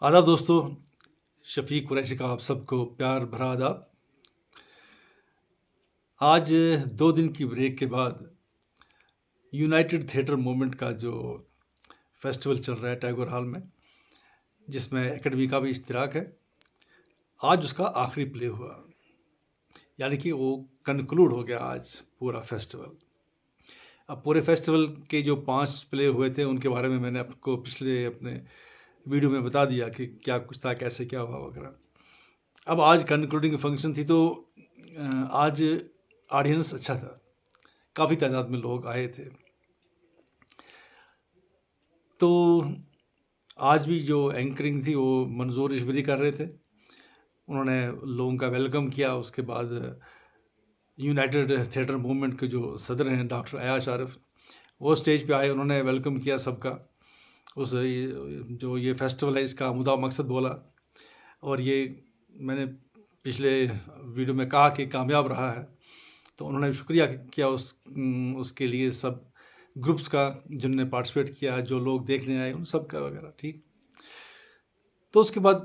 आदाब दोस्तों, शफ़ीक कुरैशी का आप सबको प्यार भरा आदाब। आज 2 दिन की ब्रेक के बाद यूनाइटेड थिएटर मूवमेंट का जो फेस्टिवल चल रहा है टैगोर हॉल में, जिसमें एकेडमी का भी इश्तिराक है, आज उसका आखिरी प्ले हुआ। यानी कि वो कन्क्लूड हो गया आज पूरा फेस्टिवल। अब पूरे फेस्टिवल के जो 5 प्ले हुए थे, उनके बारे में मैंने आपको पिछले अपने वीडियो में बता दिया कि क्या कुछ था, कैसे क्या हुआ वगैरह। अब आज कन्क्लूडिंग फंक्शन थी, तो आज ऑडियंस अच्छा था, काफ़ी तादाद में लोग आए थे। तो आज भी जो एंकरिंग थी वो मंजूर इशबरी कर रहे थे। उन्होंने लोगों का वेलकम किया। उसके बाद यूनाइटेड थिएटर मूवमेंट के जो सदर हैं डॉक्टर अयाश आरिफ, वो स्टेज पे आए, उन्होंने वेलकम किया सबका। जो ये फेस्टिवल है इसका मुद्दा मकसद बोला, और ये मैंने पिछले वीडियो में कहा कि कामयाब रहा है। तो उन्होंने शुक्रिया किया उसके लिए सब ग्रुप्स का जिनने पार्टिसिपेट किया, जो लोग देखने आए उन सब का वगैरह। ठीक, तो उसके बाद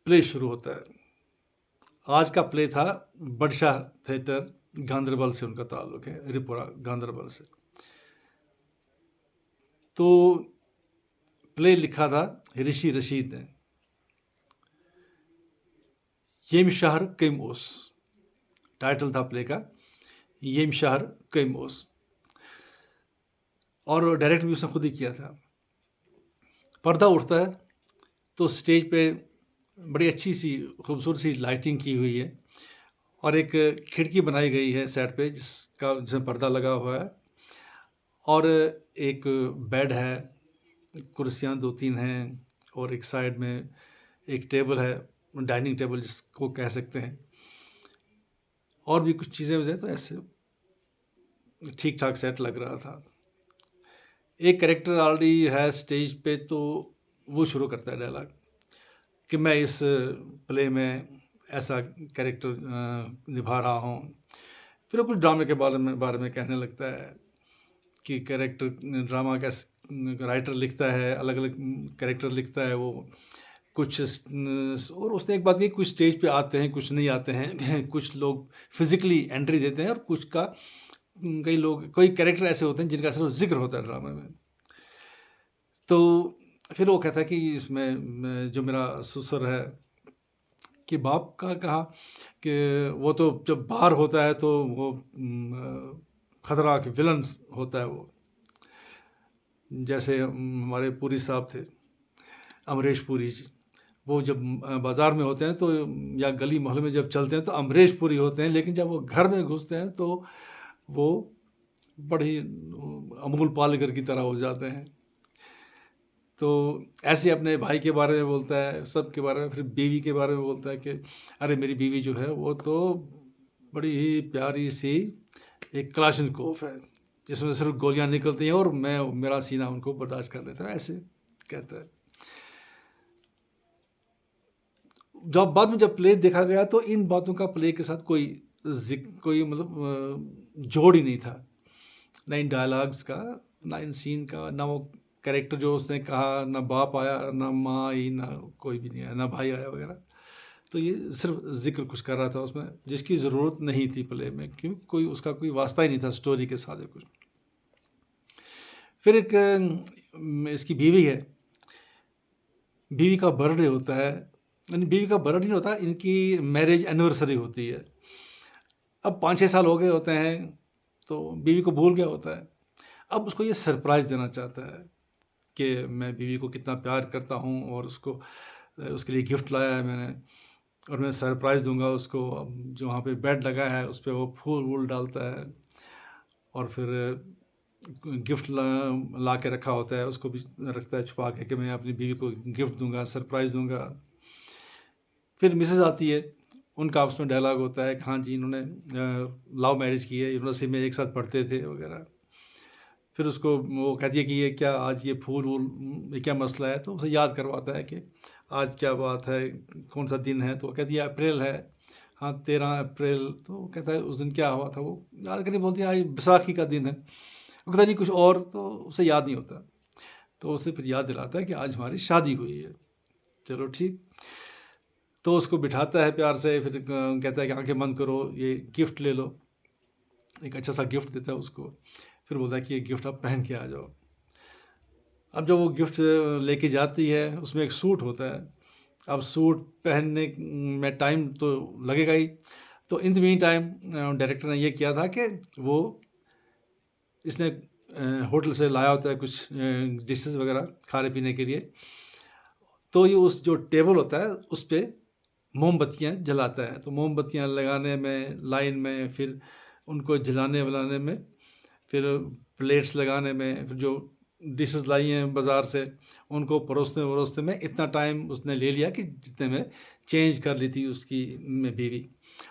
प्ले शुरू होता है। आज का प्ले था बडशाह थिएटर, गांधरबल से उनका ताल्लुक है, हरिपुरा गांधरबल से। तो प्ले लिखा था ऋषि रशीद ने। येम शहर कम ओस टाइटल था प्ले का, येम शहर कम ओस, और डायरेक्ट भी उसने खुद ही किया था। पर्दा उठता है तो स्टेज पे बड़ी अच्छी सी खूबसूरत सी लाइटिंग की हुई है, और एक खिड़की बनाई गई है सेट पे जिसमें पर्दा लगा हुआ है, और एक बेड है, कुर्सियाँ 2-3 हैं, और एक साइड में एक टेबल है, डाइनिंग टेबल जिसको कह सकते हैं, और भी कुछ चीज़ें वैसे। तो ऐसे ठीक ठाक सेट लग रहा था। एक कैरेक्टर ऑलरेडी है स्टेज पे, तो वो शुरू करता है डायलॉग कि मैं इस प्ले में ऐसा कैरेक्टर निभा रहा हूँ। फिर वो कुछ ड्रामे के बारे में कहने लगता है कि कैरेक्टर ड्रामा कैसे राइटर लिखता है, अलग अलग कैरेक्टर लिखता है वो कुछ। और उसने एक बात की, कुछ स्टेज पे आते हैं, कुछ नहीं आते हैं कुछ लोग फिजिकली एंट्री देते हैं, और कुछ का कोई कैरेक्टर ऐसे होते हैं जिनका सिर्फ जिक्र होता है ड्रामे में। तो फिर वो कहता है कि इसमें जो मेरा ससुर है, कि बाप का कहा कि वो तो जब बाहर होता है तो वो खतरा के विलन होता है वो। जैसे हमारे पुरी साहब थे, अमरीश पुरी जी, वो जब बाज़ार में होते हैं तो या गली मोहल्ले में जब चलते हैं तो अमरीश पुरी होते हैं, लेकिन जब वो घर में घुसते हैं तो वो बड़ी अमूल पालेकर की तरह हो जाते हैं। तो ऐसे अपने भाई के बारे में बोलता है, सब के बारे में। फिर बीवी के बारे में बोलता है कि अरे मेरी बीवी जो है वो तो बड़ी ही प्यारी सी एक क्लाशनकोफ है, जिसमें सिर्फ गोलियां निकलती हैं और मेरा सीना उनको बर्दाश्त कर लेता है, ऐसे कहता है। जब बाद में जब प्ले देखा गया तो इन बातों का प्ले के साथ कोई मतलब जोड़ ही नहीं था, ना इन डायलॉग्स का, ना इन सीन का, ना वो कैरेक्टर जो उसने कहा, ना बाप आया, ना माँ आई, ना कोई भी नहीं आया, ना भाई आया वगैरह। तो ये सिर्फ जिक्र कुछ कर रहा था उसमें, जिसकी ज़रूरत नहीं थी प्ले में, क्योंकि उसका कोई वास्ता ही नहीं था स्टोरी के साथ कुछ। फिर एक इसकी बीवी है, बीवी का बर्थडे होता है, यानी बीवी का बर्थडे नहीं होता, इनकी मैरिज एनिवर्सरी होती है। अब 5-6 साल हो गए होते हैं, तो बीवी को भूल गया होता है। अब उसको ये सरप्राइज़ देना चाहता है कि मैं बीवी को कितना प्यार करता हूँ, और उसके लिए गिफ्ट लाया है मैंने, और मैं सरप्राइज़ दूंगा उसको। अब जो वहाँ पे बेड लगा है उस पर वो फूल वूल डालता है, और फिर गिफ्ट ला के रखा होता है, उसको भी रखता है छुपा के कि मैं अपनी बीवी को गिफ्ट दूंगा, सरप्राइज़ दूंगा। फिर मिसेज़ आती है, उनका आपस में डायलॉग होता है कि हाँ जी, इन्होंने लव मैरिज की है, यूनिवर्सिटी में एक साथ पढ़ते थे वगैरह। फिर उसको वो कहती है कि ये क्या आज ये फूल वूल, ये क्या मसला है, तो उसे याद करवाता है कि आज क्या बात है, कौन सा दिन है। तो वो कहती है अप्रैल है, हाँ 13 अप्रैल। तो वो कहता है उस दिन क्या हुआ था, वो याद करके बोलती है आज बैसाखी का दिन है। वो कहता है नहीं कुछ और, तो उसे याद नहीं होता। तो उसे फिर याद दिलाता है कि आज हमारी शादी हुई है। चलो ठीक। तो उसको बिठाता है प्यार से, फिर कहता है कि आँखें बंद करो, ये गिफ्ट ले लो। एक अच्छा-सा गिफ्ट देता है उसको, फिर बोलता है कि ये गिफ्ट आप पहन के आ जाओ। अब जब वो गिफ्ट लेके जाती है, उसमें एक सूट होता है। अब सूट पहनने में टाइम तो लगेगा ही, तो in the mean time director ने ये किया था कि वो इसने होटल से लाया होता है कुछ डिशेज़ वगैरह खाने-पीने के लिए। तो ये उस जो टेबल होता है, उस पे मोमबत्तियाँ जलाता है। तो मोमबत्तियाँ लगाने में, लाइन में, फिर उनको जलाने-वलाने में, फिर प्लेट्स लगाने में, फिर जो डिशेज़ लाई हैं बाज़ार से, उनको परोसने-वरोसने में इतना टाइम उसने ले लिया कि जितने में चेंज कर ली थी उसकी बीवी,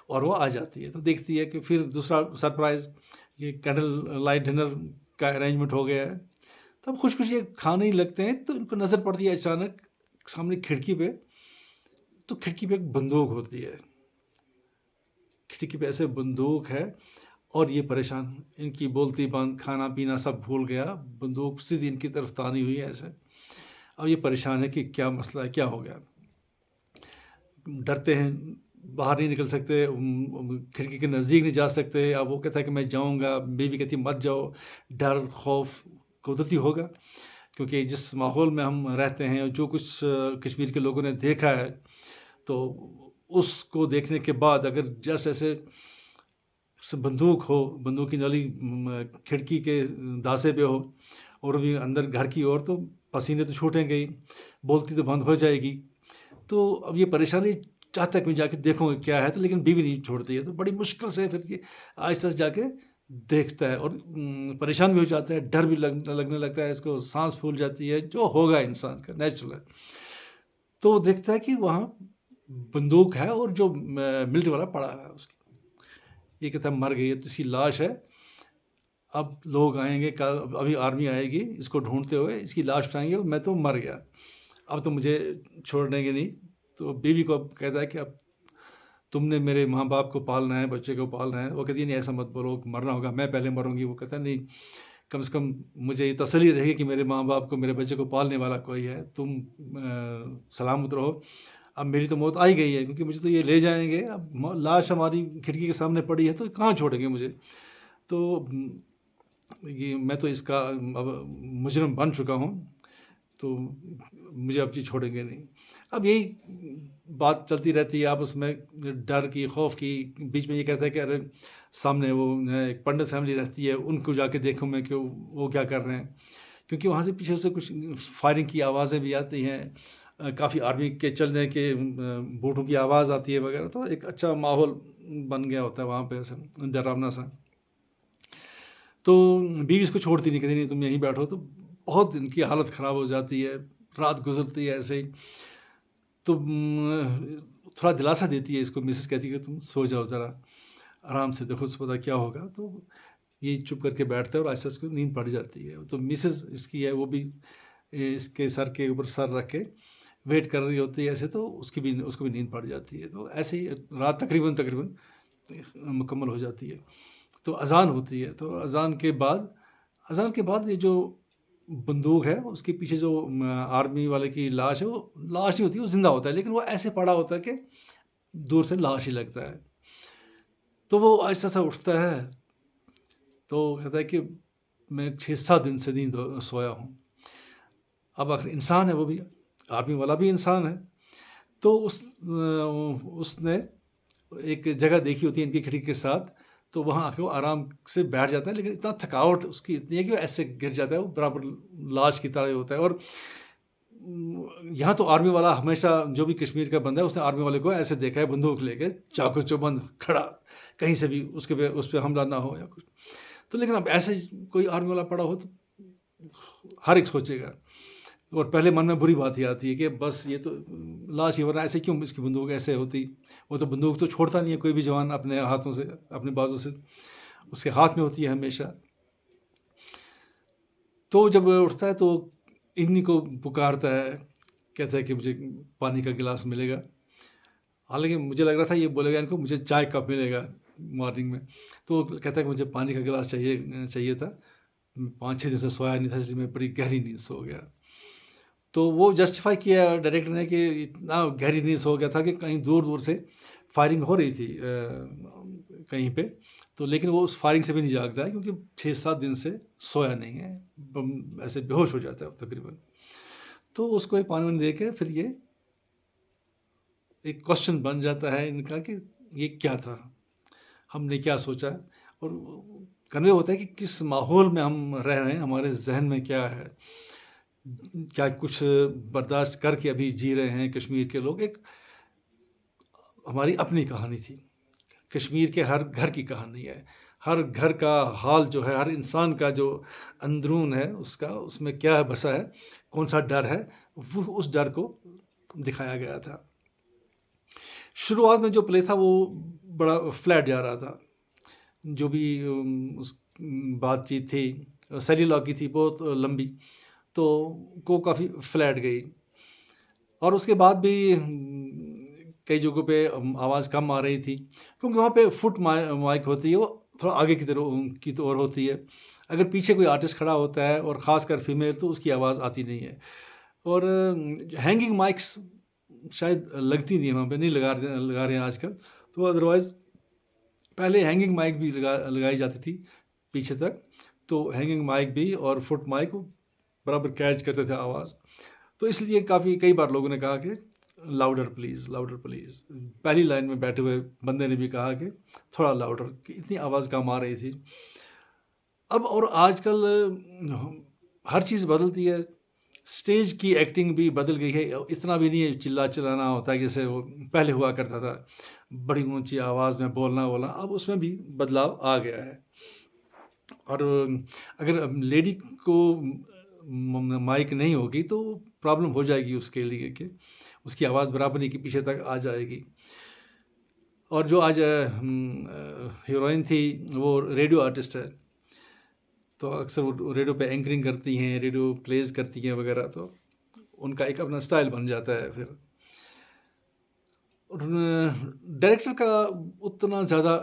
और वो आ जाती है। तो देखती है कि फिर दूसरा सरप्राइज़, ये कैंडल लाइट डिनर का अरेंजमेंट हो गया है। तब खुश-खुश ये खाने ही लगते हैं, तो उनको नज़र पड़ती है अचानक सामने खिड़की पे, तो खिड़की पे एक बंदूक होती है। खिड़की पे ऐसे बंदूक है, और ये परेशान, इनकी बोलती बंद, खाना-पीना सब भूल गया, बंदूक सीधी इनकी तरफ तानी हुई है ऐसे। अब ये परेशान है कि क्या मसला है, क्या हो गया? डरते हैं, बाहर नहीं निकल सकते, खिड़की के नज़दीक नहीं जा सकते। अब वो कहता है कि मैं जाऊँगा, बीवी कहती है मत जाओ। डर, खौफ कुदरती होगा, क्योंकि जिस माहौल में हम रहते हैं और जो कुछ कश्मीर के लोगों ने देखा है, तो उसको देखने के बाद अगर जैसे-जैसे बंदूक हो, बंदूक की नली खिड़की के दासे पे हो, और अभी अंदर घर की ओर, तो पसीने तो छूटेंगे ही, बोलती तो बंद हो जाएगी। तो अब ये परेशानी चाहता है कि मैं जाके देखूँ क्या है, तो लेकिन बीवी नहीं छोड़ती है, तो बड़ी मुश्किल से फिर ये आहिस्ता से जाके देखता है, और परेशान भी हो जाता है, डर भी लगने लगता है इसको, साँस फूल जाती है, जो होगा इंसान का नेचुरल है। तो वो देखता है कि वहाँ बंदूक है, और जो मिलिट्री वाला पड़ा है उसकी। ये कहता है मर गई है, तो इसकी लाश है। अब लोग आएँगे, कल अभी आर्मी आएगी इसको ढूँढते हुए, इसकी लाश उठाएँगे, मैं तो मर गया। अब तो मुझे छोड़ देंगे नहीं। तो बीवी को अब कहता है कि अब तुमने मेरे माँ-बाप को पालना है, बच्चे को पालना है। वो कहती है नहीं ऐसा मत बोलो, मरना होगा, मैं पहले मरूँगी। वो कहता है नहीं, कम से कम मुझे ये तसल्ली रहेगी कि मेरे माँ-बाप को, मेरे बच्चे को पालने वाला कोई है। तुम सलामत रहो। अब मेरी तो मौत आ ही गई है, क्योंकि मुझे तो ये ले जाएँगे। अब लाश हमारी खिड़की के सामने पड़ी है, तो कहाँ छोड़ेंगे मुझे? तो ये मैं तो इसका अब मुजरिम बन चुका हूँ, तो मुझे अब ये छोड़ेंगे नहीं। अब यही बात चलती रहती है आपस में, डर की, खौफ की। बीच में ये कहता है कि अरे सामने वो एक पंडित फैमिली रहती है, उनको जाके देखूँ मैं कि वो क्या कर रहे हैं। क्योंकि वहाँ से पीछे से कुछ फायरिंग की आवाज़ें भी आती हैं, काफ़ी आर्मी के चलने के बूटों की आवाज़ आती है वगैरह, तो एक अच्छा माहौल बन गया होता है वहाँ पे ऐसा डरावना सा। तो बीवी इसको छोड़ती नहीं, कहती नहीं तुम यहीं बैठो, तो बहुत इनकी हालत ख़राब हो जाती है, रात गुज़रती है ऐसे ही। तो थोड़ा दिलासा देती है इसको, मिसेज़ कहती है कि तुम सो जाओ ज़रा, आराम से देखो तो पता क्या होगा। तो ये चुप करके बैठता है, और आहिस्ता से उसको नींद पड़ जाती है। तो मिसेज़ इसकी है, वो भी इसके सर के ऊपर सर रख के वेट कर रही होती है ऐसे, तो उसको भी नींद पड़ जाती है। तो ऐसे ही रात तकरीबन मुकम्मल हो जाती है। तो अज़ान होती है, तो अज़ान के बाद ये जो बंदूक है, उसके पीछे जो आर्मी वाले की लाश है, वो लाश नहीं होती, वो ज़िंदा होता है, लेकिन वो ऐसे पड़ा होता है कि दूर से लाश ही लगता है। तो वो आहिस्ता सा उठता है, तो कहता है कि मैं 6-7 दिन से नहीं सोया हूँ। अब आखिर इंसान है वो भी, आर्मी वाला भी इंसान है। तो उसने एक जगह देखी होती है इनकी खिड़की के साथ, तो वहाँ आके वो आराम से बैठ जाता है, लेकिन इतना थकावट उसकी इतनी है कि वो ऐसे गिर जाता है, वो बराबर लाश की तरह ही होता है। और यहाँ तो आर्मी वाला हमेशा, जो भी कश्मीर का बंदा है, उसने आर्मी वाले को ऐसे देखा है बंदूक लेके, चाकू चौबंद खड़ा, कहीं से भी उस पे हमला ना हो या कुछ। तो लेकिन अब ऐसे कोई आर्मी वाला पड़ा हो, तो हर एक सोचेगा, और पहले मन में बुरी बात ही आती है कि बस ये तो लाश ही, वरना ऐसे क्यों इसकी बंदूक ऐसे होती। वो तो बंदूक तो छोड़ता नहीं है कोई भी जवान अपने हाथों से, अपने बाजू से, उसके हाथ में होती है हमेशा। तो जब उठता है, तो इन्हीं को पुकारता है, कहता है कि मुझे पानी का गिलास मिलेगा। हालाँकि मुझे लग रहा था ये बोलेगा इनको मुझे चाय कब मिलेगा मॉर्निंग में। तो वो कहता है कि मुझे पानी का गिलास चाहिए चाहिए था। 5-6 दिन से सोया नहीं था, इसलिए मैं बड़ी गहरी नींद सो गया। तो वो जस्टिफ़ाई किया डायरेक्टर ने कि इतना गहरी नींद सो गया था कि कहीं दूर-दूर से फायरिंग हो रही थी कहीं पे। तो लेकिन वो उस फायरिंग से भी नहीं जागता है क्योंकि 6-7 दिन से सोया नहीं है। बम ऐसे बेहोश हो जाता है वो तकरीबन। तो उसको एक पानी-वानी दे के फिर ये एक क्वेश्चन बन जाता है इनका कि ये क्या था? हमने क्या सोचा? और कन्वे होता है कि किस माहौल में हम रह रहे हैं, हमारे ज़हन में क्या है? क्या कुछ बर्दाश्त करके अभी जी रहे हैं कश्मीर के लोग? एक हमारी अपनी कहानी थी। कश्मीर के हर घर की कहानी है। हर घर का हाल जो है, हर इंसान का जो अंदरून है उसका, उसमें क्या बसा है, कौन-सा डर है, वो उस डर को दिखाया गया था। शुरुआत में जो प्ले था वो बड़ा फ्लैट जा रहा था। जो भी बातचीत थी सेलिलॉ की थी बहुत लंबी, तो वो काफ़ी फ्लैट गई। और उसके बाद भी कई जगहों पे आवाज़ कम आ रही थी क्योंकि वहाँ पे फुट माइक होती है, वो थोड़ा आगे की तो ओर होती है। अगर पीछे कोई आर्टिस्ट खड़ा होता है और ख़ासकर फीमेल तो उसकी आवाज़ आती नहीं है। और हैंगिंग माइक्स शायद लगती नहीं है वहाँ पे, नहीं लगा रहे हैं आजकल। तो अदरवाइज़ पहले हैंगिंग माइक भी लगाई जाती थी पीछे तक, तो हैंगिंग माइक भी और फुट माइक बराबर कैच करते थे आवाज़। तो इसलिए कई बार लोगों ने कहा कि लाउडर प्लीज़। पहली लाइन में बैठे हुए बंदे ने भी कहा कि थोड़ा लाउडर, कि इतनी आवाज़ कम आ रही थी। अब और आजकल हर चीज़ बदलती है, स्टेज की एक्टिंग भी बदल गई है। इतना भी नहीं है चिल्लाना होता है जैसे वो पहले हुआ करता था, बड़ी ऊँची आवाज़ में बोलना, अब उसमें भी बदलाव आ गया है। और अगर लेडी को माइक नहीं होगी तो प्रॉब्लम हो जाएगी उसके लिए कि उसकी आवाज़ बराबरी के पीछे तक आ जाएगी। और जो आज हीरोइन थी वो रेडियो आर्टिस्ट है, तो अक्सर वो रेडियो पे एंकरिंग करती हैं, रेडियो प्लेज़ करती हैं वगैरह, तो उनका एक अपना स्टाइल बन जाता है फिर। और डायरेक्टर का उतना ज़्यादा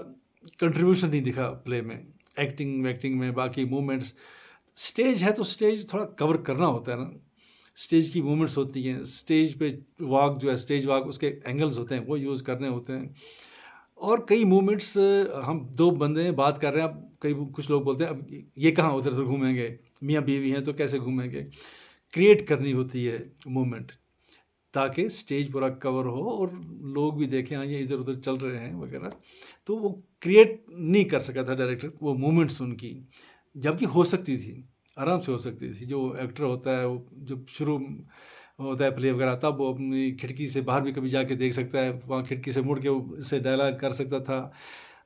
कंट्रीब्यूशन नहीं दिखा प्ले में, एक्टिंग में, बाकी मूवमेंट्स। स्टेज है तो स्टेज थोड़ा कवर करना होता है ना, स्टेज की मूवमेंट्स होती हैं, स्टेज पे वॉक जो है स्टेज वॉक, उसके एंगल्स होते हैं वो यूज़ करने होते हैं। और कई मूवमेंट्स हम 2 बंदे हैं बात कर रहे हैं, अब कुछ लोग बोलते हैं अब ये कहाँ उधर-उधर घूमेंगे, मियाँ-बीवी हैं तो कैसे घूमेंगे? क्रिएट करनी होती है मूवमेंट, ताकि स्टेज पूरा कवर हो और लोग भी देखें हाँ, ये इधर-उधर चल रहे हैं वगैरह। तो वो क्रिएट नहीं कर सका था डायरेक्टर वो मूवमेंट्स उनकी, जबकि हो सकती थी, आराम से हो सकती थी। जो एक्टर होता है वो जब शुरू होता है प्ले वगैरह, तब वो अपनी खिड़की से बाहर भी कभी जाके देख सकता है, वहाँ खिड़की से मुड़ के वो इससे डायलॉग कर सकता था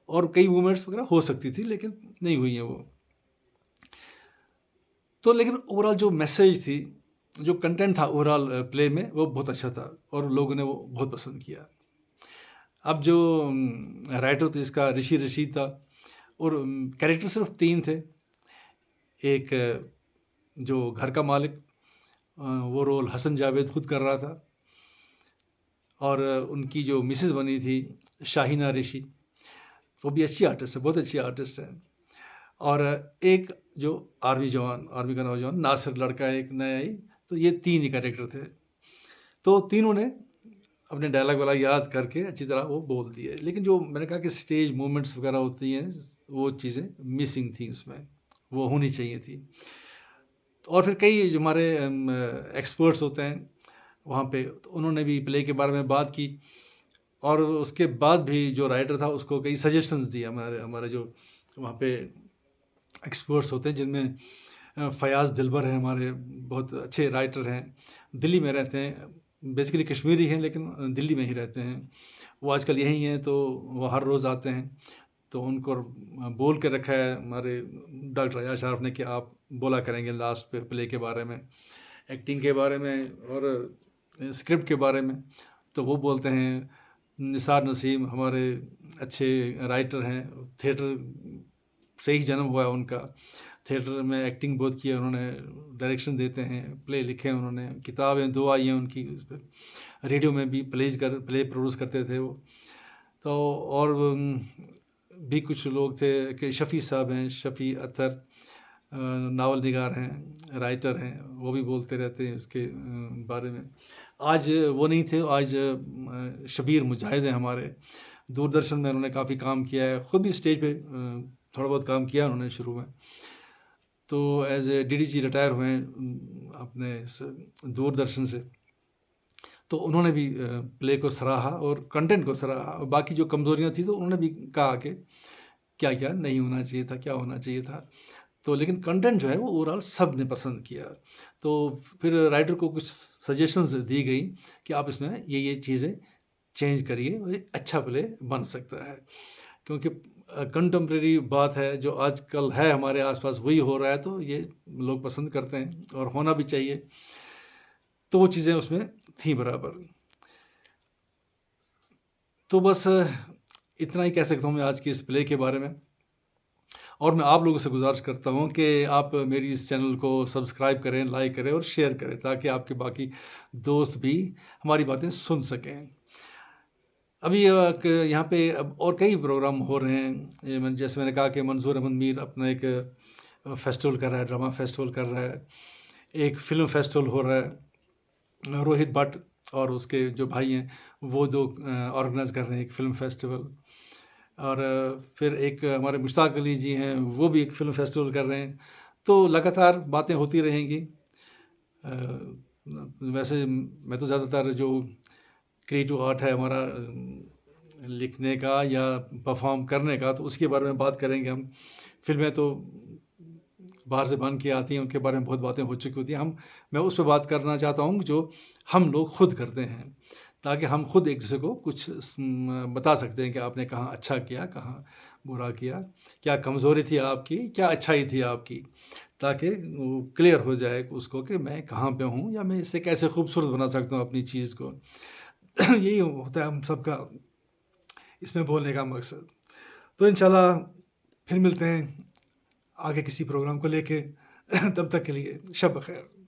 और कई मूवमेंट्स वगैरह हो सकती थी, लेकिन नहीं हुई हैं वो। तो लेकिन ओवरऑल जो मैसेज थी, जो कंटेंट था ओवरऑल प्ले में, वो बहुत अच्छा था और लोगों ने वो बहुत पसंद किया। अब जो राइटर तो इसका ऋषि रशीद था और कैरेक्टर सिर्फ 3 थे। एक जो घर का मालिक, वो रोल हसन जावेद खुद कर रहा था, और उनकी जो मिसेज़ बनी थी शाहीना ऋषि, वो भी अच्छी आर्टिस्ट है, बहुत अच्छी आर्टिस्ट है। और एक जो आर्मी का नौजवान नासिर लड़का एक नया ही, तो ये 3 ही कैरेक्टर थे। तो तीनों ने अपने डायलॉग वाला याद करके अच्छी तरह वो बोल दिए। लेकिन जो मैंने कहा कि स्टेज मूवमेंट्स वगैरह होती हैं, वो चीज़ें मिसिंग थी उसमें, वो होनी चाहिए थी। और फिर कई जो हमारे एक्सपर्ट्स होते हैं वहाँ पे, तो उन्होंने भी प्ले के बारे में बात की और उसके बाद भी जो राइटर था उसको कई सजेशंस दिए। हमारे हमारे जो वहाँ पे एक्सपर्ट्स होते हैं, जिनमें फ़याज़ दिलबर हैं, हमारे बहुत अच्छे राइटर हैं, दिल्ली में रहते हैं, बेसिकली कश्मीरी हैं लेकिन दिल्ली में ही रहते हैं। वो आजकल यहीं हैं, तो वो हर रोज़ आते हैं। तो उनको बोल के रखा है हमारे डॉक्टर अयाज शारफ ने कि आप बोला करेंगे लास्ट पे प्ले के बारे में, एक्टिंग के बारे में और स्क्रिप्ट के बारे में। तो वो बोलते हैं, निसार नसीम हमारे अच्छे राइटर हैं, थिएटर से ही जन्म हुआ है उनका, थिएटर में एक्टिंग बहुत की है उन्होंने, डायरेक्शन देते हैं, प्ले लिखे हैं उन्होंने, किताबें 2 आई हैं उनकी उस पे, रेडियो में भी प्ले प्रोड्यूस करते थे वो। तो और भी कुछ लोग थे कि शफ़ी साहब हैं, शफ़ी अत्तर, नावल निगार हैं, राइटर हैं, वो भी बोलते रहते हैं इसके बारे में। आज वो नहीं थे, आज शबीर मुजाहिद हैं हमारे। दूरदर्शन में उन्होंने काफ़ी काम किया है, खुद भी स्टेज पे थोड़ा बहुत काम किया उन्होंने शुरू में। तो एज़ ए डीडीजी रिटायर हुए हैं अपने दूरदर्शन से। तो उन्होंने भी प्ले को सराहा और कंटेंट को सराहा, और बाकी जो कमज़ोरियाँ थी तो उन्होंने भी कहा कि क्या-क्या नहीं होना चाहिए था, क्या होना चाहिए था। तो लेकिन कंटेंट जो है वो ओवरऑल सब ने पसंद किया। तो फिर राइटर को कुछ सजेशंस दी गई कि आप इसमें ये चीज़ें चेंज करिए और एक अच्छा प्ले बन सकता है। क्योंकि कंटेम्प्रेरी बात है, जो आजकल है हमारे आस-पास वही हो रहा है, तो ये लोग पसंद करते हैं और होना भी चाहिए। तो वो चीज़ें उसमें थी बराबर। तो बस इतना ही कह सकता हूँ मैं आज की इस प्ले के बारे में। और मैं आप लोगों से गुज़ारिश करता हूँ कि आप मेरी इस चैनल को सब्सक्राइब करें, लाइक करें और शेयर करें, ताकि आपके बाकी दोस्त भी हमारी बातें सुन सकें। अभी यहाँ पे अब और कई प्रोग्राम हो रहे हैं। जैसे मैंने कहा कि मंजूर अहमद मीर अपना एक फेस्टिवल कर रहा है, ड्रामा फेस्टिवल कर रहा है। एक फ़िल्म फेस्टिवल हो रहा है। रोहित भट्ट और उसके जो भाई हैं, वो 2 ऑर्गेनाइज़ कर रहे हैं एक फ़िल्म फेस्टिवल। और फिर एक हमारे मुश्ताक अली जी हैं, वो भी एक फ़िल्म फेस्टिवल कर रहे हैं। तो लगातार बातें होती रहेंगी। वैसे मैं तो ज़्यादातर जो क्रिएटिव आर्ट है हमारा, लिखने का या परफ़ॉर्म करने का, तो उसके बारे में बात करेंगे हम। फ़िल्में तो बाहर से बन के आती हैं, उनके बारे में बहुत बातें हो चुकी होती हैं। मैं उस पे बात करना चाहता हूँ जो हम लोग खुद करते हैं, ताकि हम खुद एक-दूसरे को कुछ बता सकते हैं कि आपने कहाँ अच्छा किया, कहाँ बुरा किया, क्या कमज़ोरी थी आपकी, क्या अच्छाई थी आपकी, ताकि वो क्लियर हो जाए उसको कि मैं कहाँ पे हूँ या मैं इसे कैसे खूबसूरत बना सकता हूँ अपनी चीज़ को। यही होता है हम सबका इसमें बोलने का मकसद। तो इंशाल्लाह फिर मिलते हैं आगे किसी प्रोग्राम को लेके। तब तक के लिए शब ख़ैर।